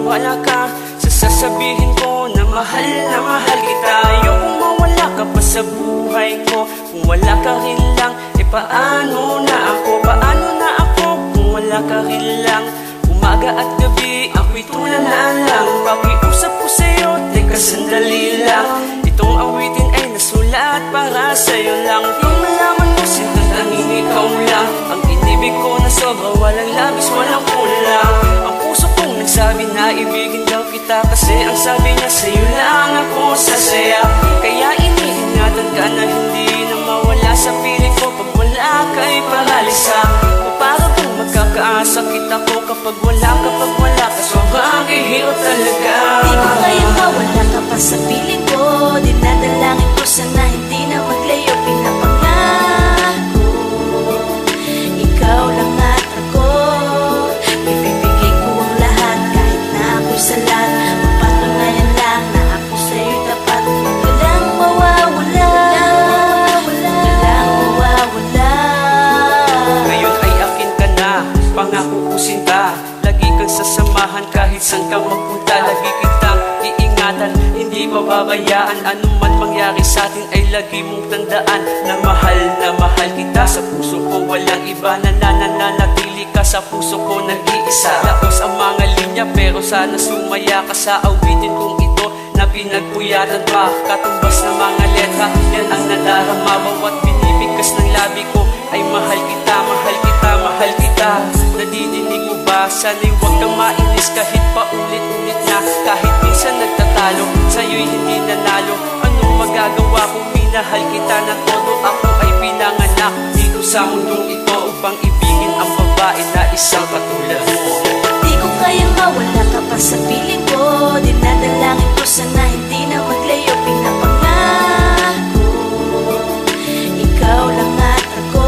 wala ka sa sasabihin ko na mahal kita. Ayokong mawala ka pa sa buhay ko. Kung wala ka rin lang, paano na ako? Paano na ako kung wala ka rin lang? Umaga at gabi, ako'y tulala lang. Pakiusap ko sa'yo, teka sandali lang. Itong awitin ay nasulat para sa'yo lang. Kung malaman mo, sintang tanging ikaw lang. Ang inibig ko na sobra, walang labis, walang kulang. Ang puso kong nagsabi na ibigin daw kita, kasi ang sabi niya sa'yo lang ako sasaya. Kaya iniingatan ka na hindi na mawala sa piling ko. Pag wala ka'y paralisa, o parang kung magkakaasakit ako kapag wala ka, sobrang ihiro talaga. Di ko kayang mawala ka pa sa piling ko. Dinadalangin ko sana hindi na maglayo. Pinapangako ikaw lang at ako. Ibibigay ko ang lahat kahit na ako'y salat. Mapatunayan lang na ako sa'yo'y tapat. Walang mawawala, walang mawawala. Ngayon ay akin ka na, pangako ko sinta. Lagi kang sasamahan kahit saan ka magpunta. Lagi kitang iingatan, hindi pababayaan. Ano man mangyari sa'tin ay lagi mong tandaan na mahal kita. Sa puso ko walang iba, nananatili ka sa puso ko nag-iisa. Laos ang mga linya pero sana sumaya ka sa awitin kong ito na pinagpuyatan pa. Katumbas ng mga letra, yan ang nadarama. Bawat binibigkas ng labi ko ay mahal kita, mahal kita, mahal kita. Nadidinig mo ba? Sana'y huwag kang mainis kahit paulit-ulit na. Kahit minsan nagtatalo, sa'yo'y hindi nanalo. Anong magagawa kung minahal kita na todo? Ako ay pinanganak dito sa mundong ito upang ibigin ang babae na isang katulad mo. Di ko kayang mawala ka pa sa piling ko. Dinadalangin ko sana hindi na maglayo. Pinapangako ikaw lang at ako.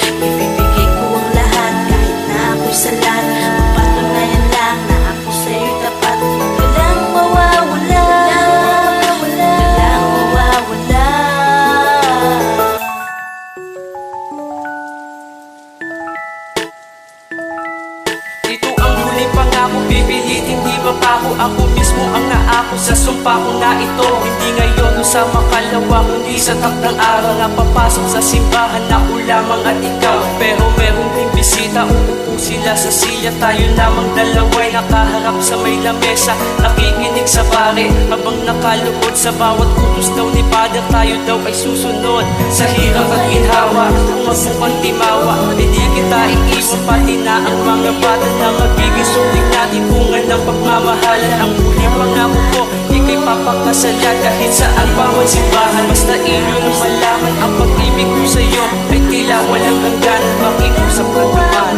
Ibibigay ko ang lahat kahit na ako'y salat. Mapatunayan lang na ako sa'yo'y tapat. Walang mawawala, walang mawawala. Ito ang huling pangako, pipilitin di mapako. Ako mismo ang naako sa sumpa ko na ito. Hindi ngayon o sa makalawa, kundi sa takdang araw na papasok sa simbahan. Ako lamang at ikaw, pero meron din bisita. Uupo sila sa silya, tayo lamang dalawa'y nakaharap sa may lamesa. Nakikinig sa pare habang nakalukod sa bawat utos daw ni Father. Tayo daw ay susunod sa hirap at ginhawa. Kung magmukhang timawa, hindi kita iiwan, pati na ang mga bata na magiging suling natin bunga ng pagmamahalan. Ang huling pangako ko, ika'y papakasalan kahit saan bawat simbahan. Basta iyon ang malaman, ang pag-ibig ko sa'yo ay tila walang hanggan. Pakiusap ka naman,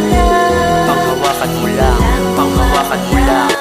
panghawakan mo lang, panghawakan mo lang.